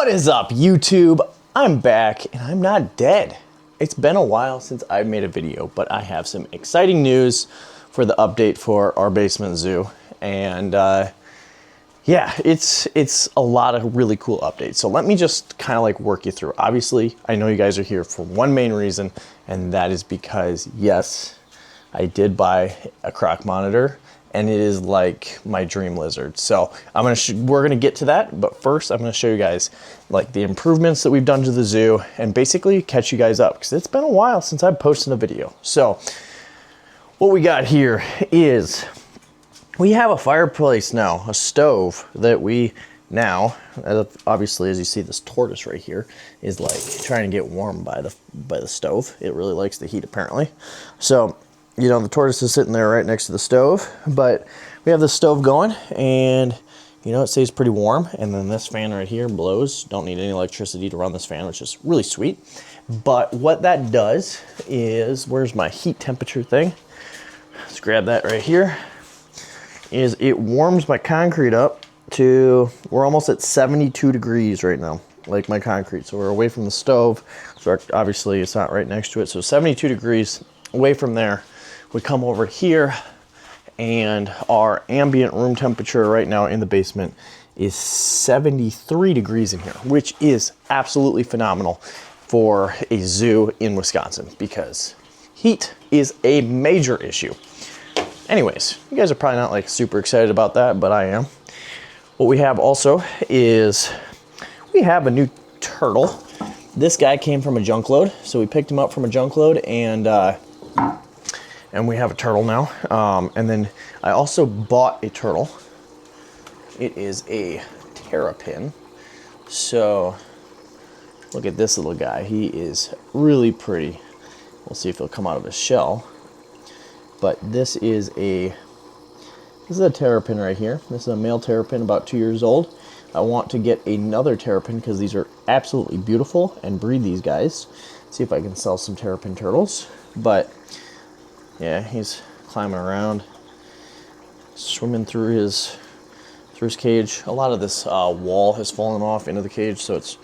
What is up, YouTube? I'm back and I'm not dead. It's been a while since I've made a video, but I have some exciting news for the update for our basement zoo. And yeah, it's a lot of really cool updates. So let me just kind of like work you through. Obviously, I know you guys are here for one main reason, and that is because, yes, I did buy a Croc monitor, and it is like my dream lizard. So we're gonna get to that, but first I'm gonna show you guys like the improvements that we've done to the zoo and basically catch you guys up because it's been a while since I've posted a video. So what we got here is we have a fireplace now, a stove that we now, obviously as you see this tortoise right here is like trying to get warm by the stove. It really likes the heat apparently. So you know, the tortoise is sitting there right next to the stove, but we have the stove going and you know, it stays pretty warm. And then this fan right here blows. Don't need any electricity to run this fan, which is really sweet. But what that does is, where's my heat temperature thing? Let's grab that right here. Is it warms my concrete up to, we're almost at 72 degrees right now, like my concrete. So we're away from the stove. So obviously it's not right next to it. So 72 degrees away from there. We come over here and our ambient room temperature right now in the basement is 73 degrees in here, which is absolutely phenomenal for a zoo in Wisconsin because heat is a major issue. Anyways, you guys are probably not like super excited about that, but I am. What we have also is we have a new turtle. This guy came from a junk load, so we picked him up from a junk load and we have a turtle now. And then I also bought a turtle. It is a terrapin. So look at this little guy. He is really pretty. We'll see if he'll come out of his shell. But this is a terrapin right here. This is a male terrapin about 2 years old. I want to get another terrapin because these are absolutely beautiful and breed these guys. See if I can sell some terrapin turtles. But yeah, he's climbing around, swimming through his cage. A lot of this wall has fallen off into the cage, so it's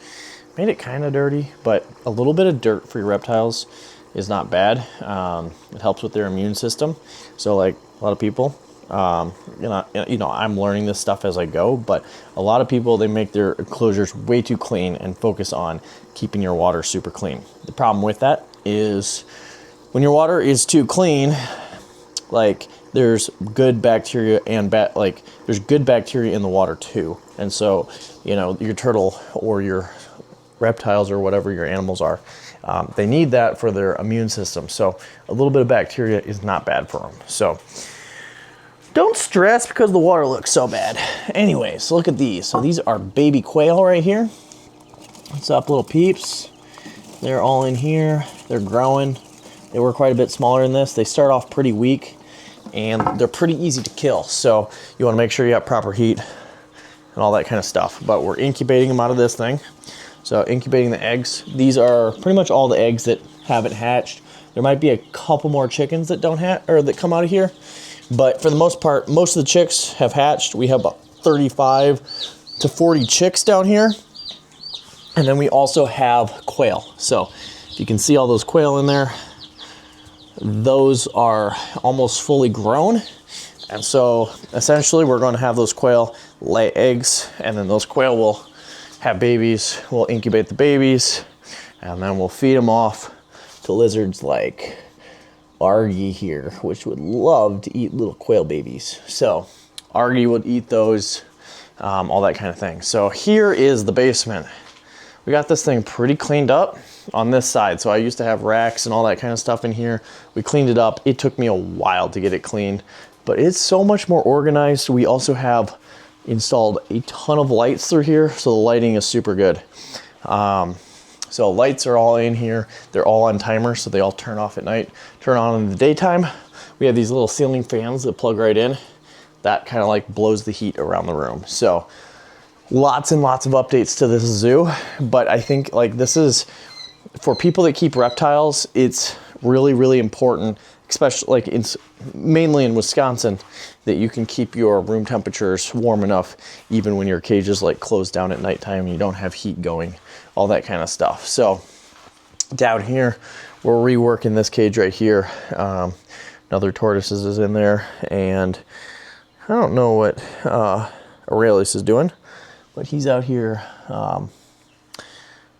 made it kind of dirty, but a little bit of dirt for your reptiles is not bad. It helps with their immune system. So like a lot of people, you know, I'm learning this stuff as I go, but a lot of people, they make their enclosures way too clean and focus on keeping your water super clean. The problem with that is when your water is too clean, like there's good bacteria and there's good bacteria in the water too. And so, you know, your turtle or your reptiles or whatever your animals are, they need that for their immune system. So a little bit of bacteria is not bad for them. So don't stress because the water looks so bad. Anyways, look at these. So these are baby quail right here. What's up, little peeps? They're all in here. They're growing. They were quite a bit smaller than this. They start off pretty weak and they're pretty easy to kill. So you want to make sure you have proper heat and all that kind of stuff. But we're incubating them out of this thing. So incubating the eggs. These are pretty much all the eggs that haven't hatched. There might be a couple more chickens that don't hatch or that come out of here. But for the most part, most of the chicks have hatched. We have about 35 to 40 chicks down here. And then we also have quail. So if you can see all those quail in there, those are almost fully grown. And so essentially we're going to have those quail lay eggs, and then those quail will have babies. We'll incubate the babies and then we'll feed them off to lizards like Argy here, which would love to eat little quail babies. So Argy would eat those, all that kind of thing. So here is the basement. We got this thing pretty cleaned up on this side. So I used to have racks and all that kind of stuff in here. We cleaned it up. It took me a while to get it cleaned, but it's so much more organized. We also have installed a ton of lights through here. So the lighting is super good. So lights are all in here. They're all on timer. So they all turn off at night, turn on in the daytime. We have these little ceiling fans that plug right in. That kind of like blows the heat around the room. So lots and lots of updates to this zoo, but I think like this is for people that keep reptiles. It's really, really important, especially like mainly in Wisconsin, that you can keep your room temperatures warm enough even when your cage is like closed down at nighttime and you don't have heat going, all that kind of stuff. So down here, we're reworking this cage right here. Another tortoises is in there, and I don't know what Aurelius is doing, but he's out here.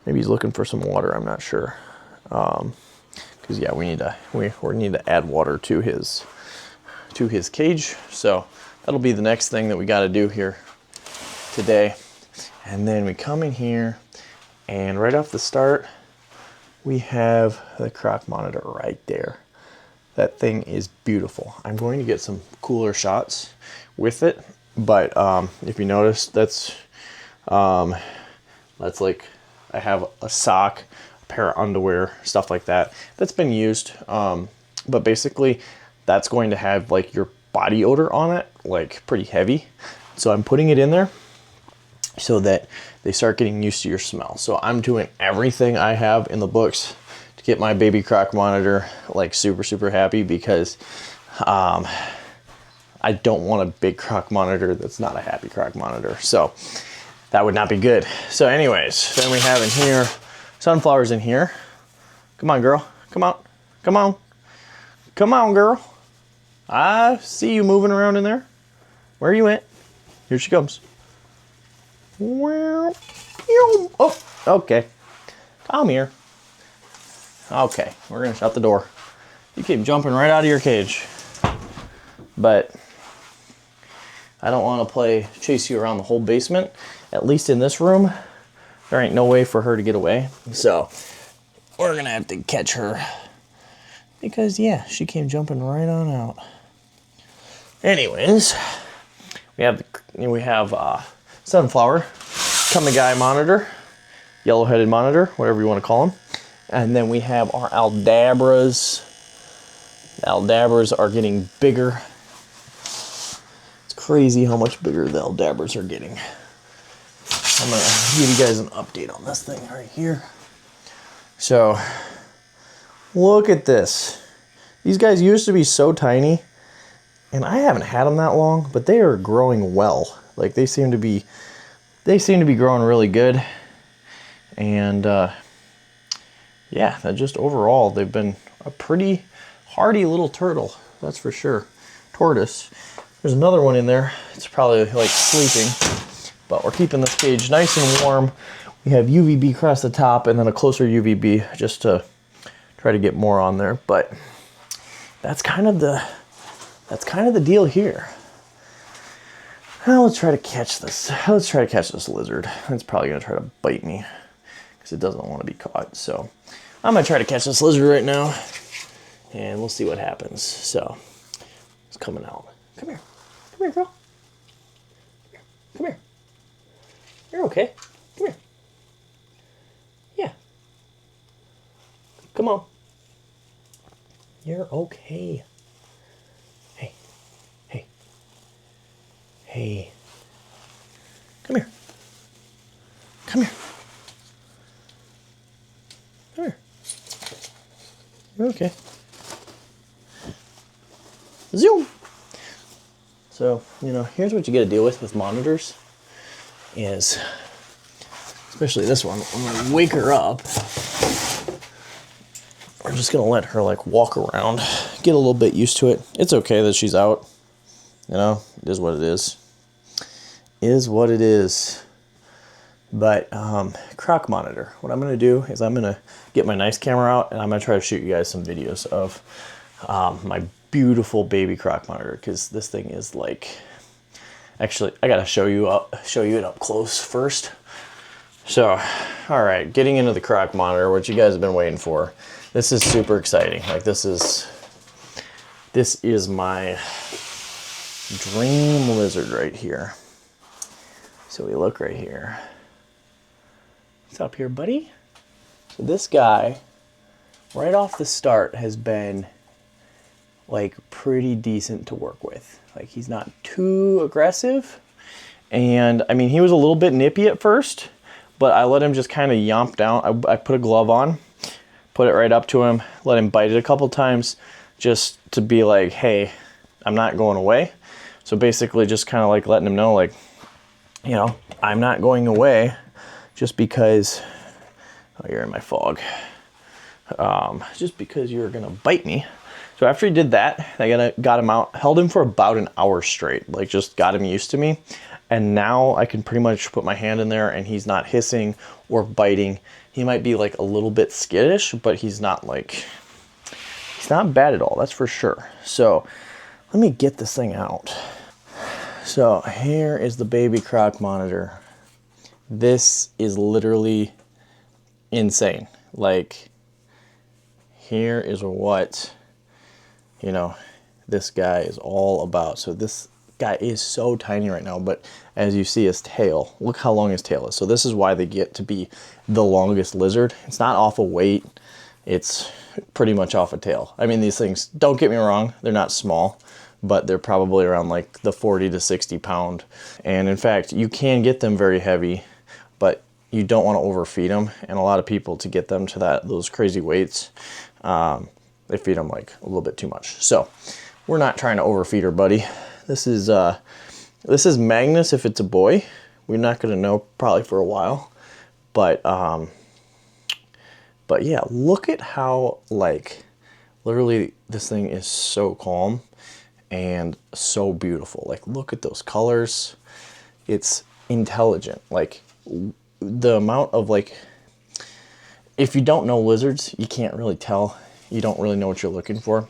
Maybe he's looking for some water. I'm not sure. Because yeah, we need to add water to his cage. So that'll be the next thing that we got to do here today. And then we come in here, and right off the start, we have the Croc monitor right there. That thing is beautiful. I'm going to get some cooler shots with it, but if you notice, that's like, I have a sock, a pair of underwear, stuff like that, that's been used. But basically, that's going to have like your body odor on it, like pretty heavy. So I'm putting it in there so that they start getting used to your smell. So I'm doing everything I have in the books to get my baby Croc monitor like super, super happy, because I don't want a big Croc monitor that's not a happy Croc monitor. So that would not be good. So anyways, then we have in here, sunflowers in here. Come on, girl. Come on. Come on. Come on, girl. I see you moving around in there. Where are you at? Here she comes. Oh, okay. Come here. Okay, we're gonna shut the door. You keep jumping right out of your cage. But I don't want to chase you around the whole basement. At least in this room, there ain't no way for her to get away. So we're gonna have to catch her, because yeah, she came jumping right on out. Anyways, we have sunflower, Kamigai monitor, yellow-headed monitor, whatever you want to call them. And then we have our Aldabras. The Aldabras are getting bigger. It's crazy how much bigger the Aldabras are getting. I'm gonna give you guys an update on this thing right here. So, look at this. These guys used to be so tiny, and I haven't had them that long, but they are growing well. Like, they seem to be growing really good. And yeah, just overall, they've been a pretty hardy little turtle, that's for sure. Tortoise. There's another one in there. It's probably like sleeping, but we're keeping this cage nice and warm. We have UVB across the top, and then a closer UVB just to try to get more on there. But that's kind of the deal here. Now let's try to catch this. Let's try to catch this lizard. It's probably gonna try to bite me because it doesn't want to be caught. So I'm gonna try to catch this lizard right now, and we'll see what happens. So it's coming out. Come here. Come here, girl. Come here. You're okay. Come here. Yeah. Come on. You're okay. Hey. Hey. Hey. Come here. Come here. Come here. You're okay. Zoom. So, you know, here's what you got to deal with monitors is, especially this one, when I wake her up, we're just going to let her like walk around, get a little bit used to it. It's okay that she's out, you know, it is what it is. Is what it is. But Croc monitor, what I'm going to do is I'm going to get my nice camera out, and I'm going to try to shoot you guys some videos of my beautiful baby Croc monitor, because this thing is like, actually I gotta show you it up close first. So, all right, getting into the Croc monitor, what you guys have been waiting for. This is super exciting. Like, this is my dream lizard right here. So we look right here. What's up here, buddy? So this guy, right off the start, has been like pretty decent to work with. Like, he's not too aggressive. And I mean, he was a little bit nippy at first, but I let him just kind of yomp down. I put a glove on, put it right up to him, let him bite it a couple times just to be like, hey, I'm not going away. So basically just kind of like letting him know, like, you know, I'm not going away just because, oh, you're in my fog. Just because you're gonna bite me. So after he did that, I got him out, held him for about an hour straight, like just got him used to me. And now I can pretty much put my hand in there and he's not hissing or biting. He might be like a little bit skittish, but he's not bad at all, that's for sure. So let me get this thing out. So here is the baby Croc monitor. This is literally insane. Like, here is what, you know, this guy is all about. So this guy is so tiny right now, but as you see his tail, look how long his tail is. So this is why they get to be the longest lizard. It's not off of weight, it's pretty much off a tail. I mean, these things, don't get me wrong, they're not small, but they're probably around like the 40 to 60 pound. And in fact, you can get them very heavy, but you don't want to overfeed them. And a lot of people, to get them to those crazy weights, they feed them like a little bit too much. So we're not trying to overfeed our buddy. This is Magnus if it's a boy. We're not gonna know probably for a while, but yeah, look at how, like, literally this thing is so calm and so beautiful. Like, look at those colors. It's intelligent. Like, the amount of, like, if you don't know lizards, you can't really tell. You don't really know what you're looking for.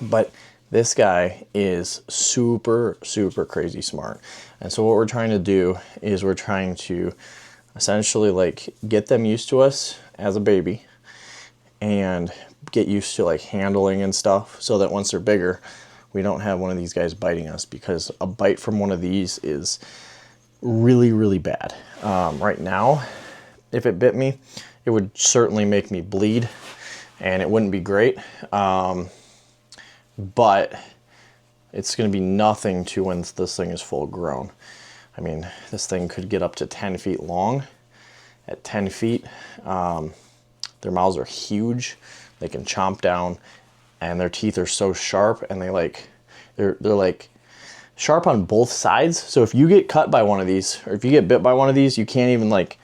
But this guy is super, super crazy smart. And so what we're trying to do is we're trying to essentially, like, get them used to us as a baby and get used to, like, handling and stuff, so that once they're bigger, we don't have one of these guys biting us, because a bite from one of these is really, really bad. Right now, if it bit me, it would certainly make me bleed and it wouldn't be great. But it's going to be nothing to when this thing is full grown. I mean, this thing could get up to 10 feet long. At 10 feet, their mouths are huge. They can chomp down, and their teeth are so sharp, and they're like sharp on both sides. So if you get cut by one of these, or if you get bit by one of these, you can't even like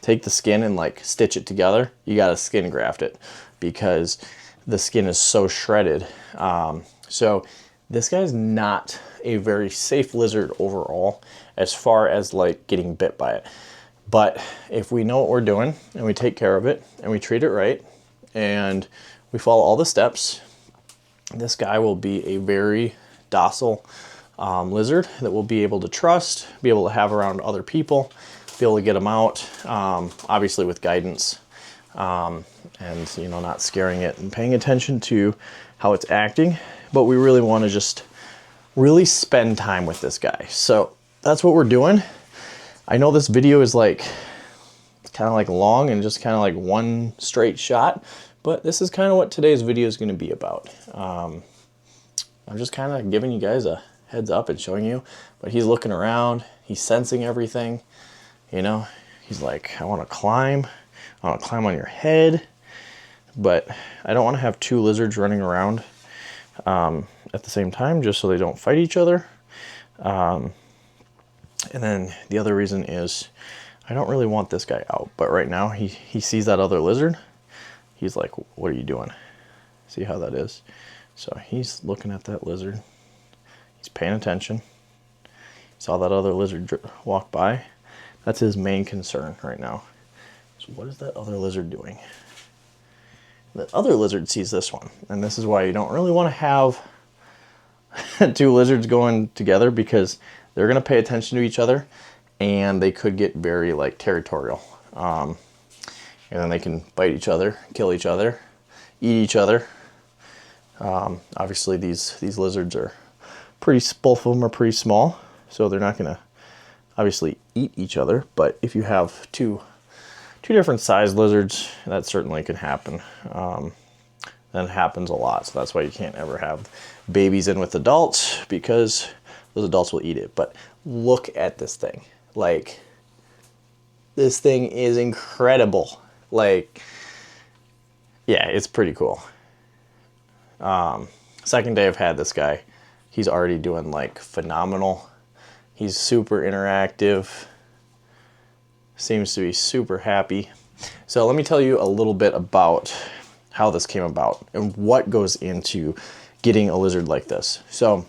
take the skin and like stitch it together. You got to skin graft it, because the skin is so shredded. So this guy's not a very safe lizard overall as far as like getting bit by it. But if we know what we're doing and we take care of it and we treat it right and we follow all the steps, this guy will be a very docile lizard that we'll be able to trust, be able to have around other people, be able to get them out, obviously with guidance, and, you know, not scaring it and paying attention to how it's acting. But we really want to just really spend time with this guy. So that's what we're doing. I know this video is like kind of like long and just kind of like one straight shot, but this is kind of what today's video is going to be about. I'm just kind of giving you guys a heads up and showing you, but he's looking around, he's sensing everything, you know, he's like, I want to climb on your head, but I don't want to have two lizards running around at the same time, just so they don't fight each other. And then the other reason is I don't really want this guy out, but right now he sees that other lizard. He's like, what are you doing? See how that is? So he's looking at that lizard. He's paying attention. He saw that other lizard walk by. That's his main concern right now. So what is that other lizard doing? The other lizard sees this one, and this is why you don't really want to have two lizards going together, because they're going to pay attention to each other and they could get very like territorial. And then they can bite each other, kill each other, eat each other. Obviously these lizards are both of them are pretty small, so they're not going to obviously eat each other. But if you have two different size lizards, that certainly can happen. That happens a lot, so that's why you can't ever have babies in with adults, because those adults will eat it. But look at this thing. Like, this thing is incredible. Like, yeah, it's pretty cool. Second day I've had this guy. he's already doing like phenomenal. He's super interactive, seems to be super happy. So let me tell you a little bit about how this came about and what goes into getting a lizard like this. So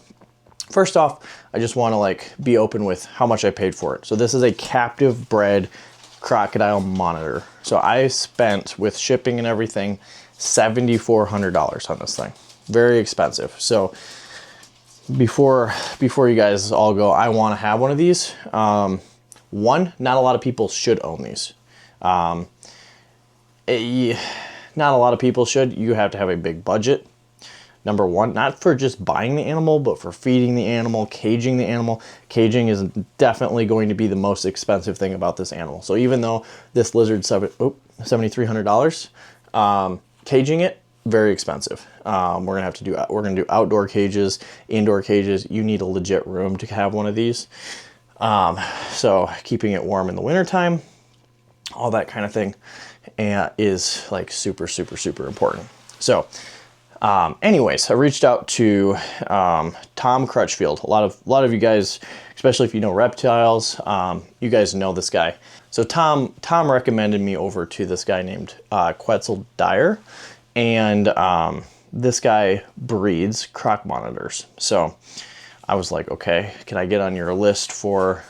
first off, I just want to like be open with how much I paid for it. So this is a captive bred crocodile monitor. So I spent, with shipping and everything, $7,400 on this thing. Very expensive. So before you guys all go, I want to have one of these. One, not a lot of people should own these. Not a lot of people should. You have to have a big budget. Number one, not for just buying the animal, but for feeding the animal, caging the animal. Caging is definitely going to be the most expensive thing about this animal. So even though this lizard's $7,300, caging it, very expensive. We're gonna do outdoor cages, indoor cages. You need a legit room to have one of these. So keeping it warm in the wintertime, all that kind of thing, is like super, super, super important. So anyways, I reached out to Tom Crutchfield. A lot of you guys, especially if you know reptiles, you guys know this guy. So Tom recommended me over to this guy named Quetzal Dyer, and this guy breeds croc monitors. So I was like, okay, can I get on your list for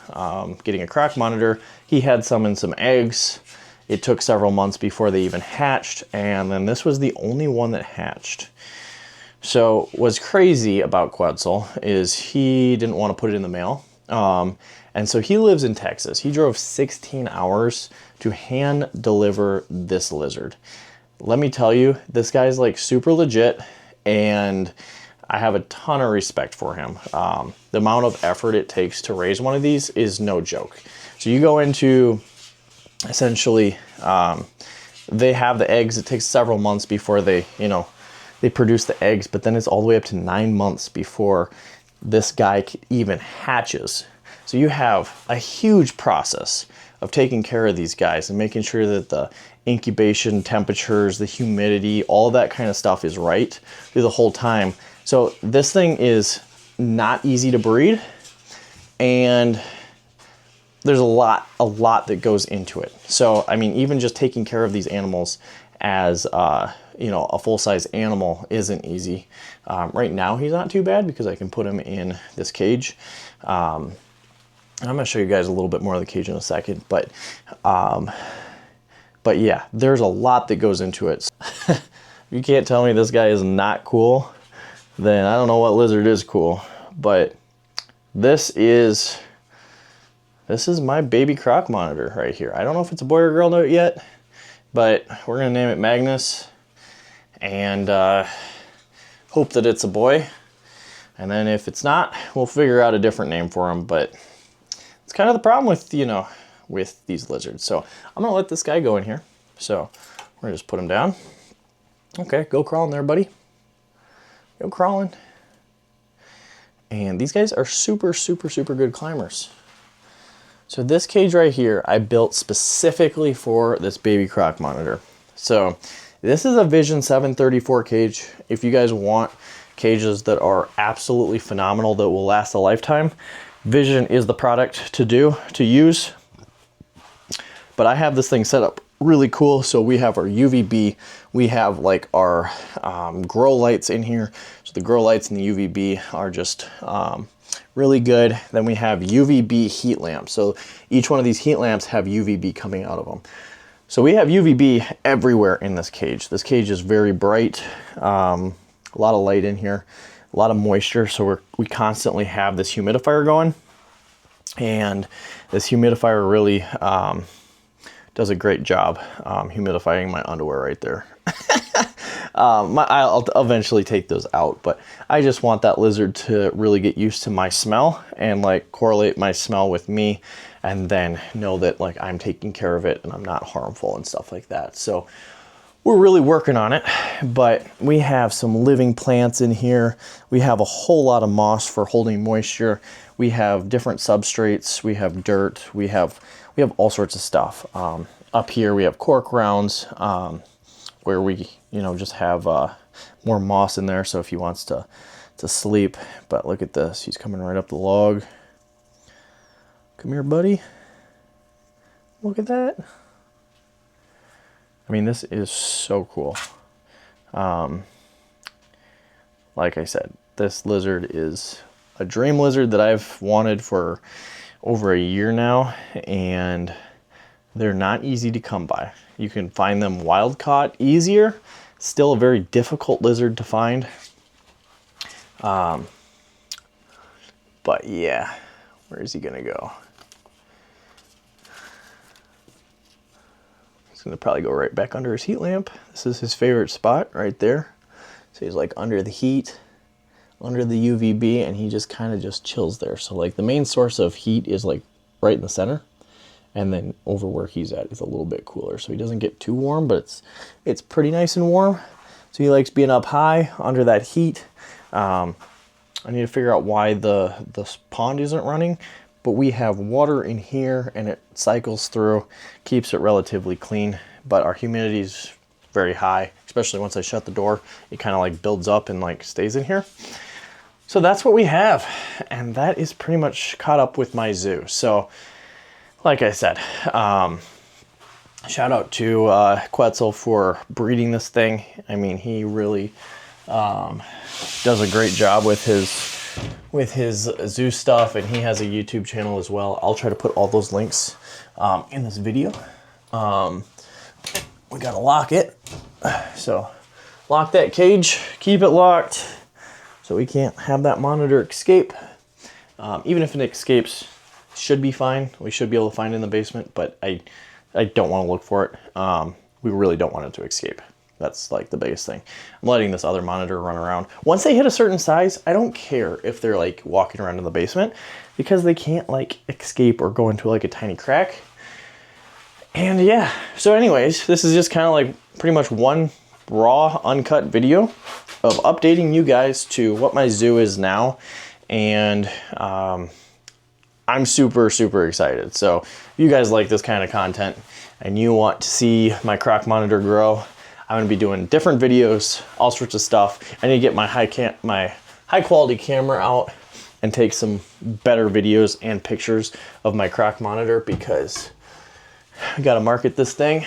getting a croc monitor? He had some in some eggs. It took several months before they even hatched, and then this was the only one that hatched. So what's crazy about Quetzal is he didn't want to put it in the mail. And so he lives in Texas. He drove 16 hours to hand deliver this lizard. Let me tell you, this guy's like super legit, and I have a ton of respect for him. The amount of effort it takes to raise one of these is no joke. So you go into, essentially, they have the eggs. It takes several months before they produce the eggs, but then it's all the way up to 9 months before this guy even hatches. So you have a huge process of taking care of these guys and making sure that the incubation temperatures, the humidity, all that kind of stuff is right through the whole time. So this thing is not easy to breed, and there's a lot that goes into it. So, I mean, even just taking care of these animals as, a full-size animal isn't easy. Right now, he's not too bad because I can put him in this cage. I'm gonna show you guys a little bit more of the cage in a second, but yeah, there's a lot that goes into it. If you can't tell me this guy is not cool, then I don't know what lizard is cool. But this is my baby croc monitor right here. I don't know if it's a boy or girl note yet, but we're gonna name it Magnus, and hope that it's a boy. And then if it's not, we'll figure out a different name for him. But it's kind of the problem with, with these lizards. So I'm gonna let this guy go in here. So we're gonna just put him down. Okay, go crawling there, buddy. Go crawling. And these guys are super, super, super good climbers. So this cage right here, I built specifically for this baby croc monitor. So this is a Vision 734 cage. If you guys want cages that are absolutely phenomenal, that will last a lifetime, Vision is the product to use. But I have this thing set up really cool. So we have our UVB, we have like our grow lights in here. So the grow lights and the UVB are just really good. Then we have UVB heat lamps. So each one of these heat lamps have UVB coming out of them. So we have UVB everywhere in this cage. This cage is very bright, a lot of light in here, a lot of moisture. So we constantly have this humidifier going, and this humidifier really does a great job humidifying my underwear right there. I'll eventually take those out, but I just want that lizard to really get used to my smell and like correlate my smell with me, and then know that like I'm taking care of it and I'm not harmful and stuff like that. So we're really working on it, but we have some living plants in here. We have a whole lot of moss for holding moisture. We have different substrates. We have dirt. We have all sorts of stuff. Up here we have cork rounds, where we just have more moss in there. So if he wants to to sleep. But look at this, he's coming right up the log. Come here, buddy. Look at that. I mean, this is so cool. Like I said, this lizard is a dream lizard that I've wanted for over a year now, and they're not easy to come by. You can find them wild caught easier. Still a very difficult lizard to find. But yeah, where is he gonna go? He's gonna probably go right back under his heat lamp. This is his favorite spot right there. So he's like under the heat, under the UVB, and he just kind of just chills there. So like the main source of heat is like right in the center, and then over where he's at is a little bit cooler. So he doesn't get too warm, but it's pretty nice and warm. So he likes being up high under that heat. I need to figure out why the pond isn't running, but we have water in here and it cycles through, keeps it relatively clean, but our humidity is very high, especially once I shut the door. It kind of like builds up and like stays in here. So that's what we have, and that is pretty much caught up with my zoo. So like I said, shout out to Quetzal for breeding this thing. I mean, he really does a great job with his zoo stuff, and he has a YouTube channel as well. I'll try to put all those links in this video. We gotta lock it. So lock that cage, keep it locked so we can't have that monitor escape. Even if it escapes, should be fine. We should be able to find it in the basement, but I don't want to look for it. We really don't want it to escape. That's like the biggest thing. I'm letting this other monitor run around. Once they hit a certain size, I don't care if they're like walking around in the basement, because they can't like escape or go into like a tiny crack. And yeah, so anyways, this is just kind of like pretty much one raw, uncut video of updating you guys to what my zoo is now. And I'm super, super excited. So if you guys like this kind of content and you want to see my Croc monitor grow, I'm gonna be doing different videos, all sorts of stuff. I need to get my high quality camera out and take some better videos and pictures of my Croc monitor, because I gotta market this thing.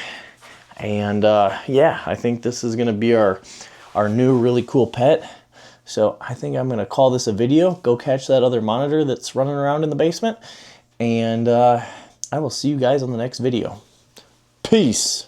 And yeah, I think this is gonna be our new really cool pet. So I think I'm gonna call this a video, go catch that other monitor that's running around in the basement, and I will see you guys on the next video. Peace.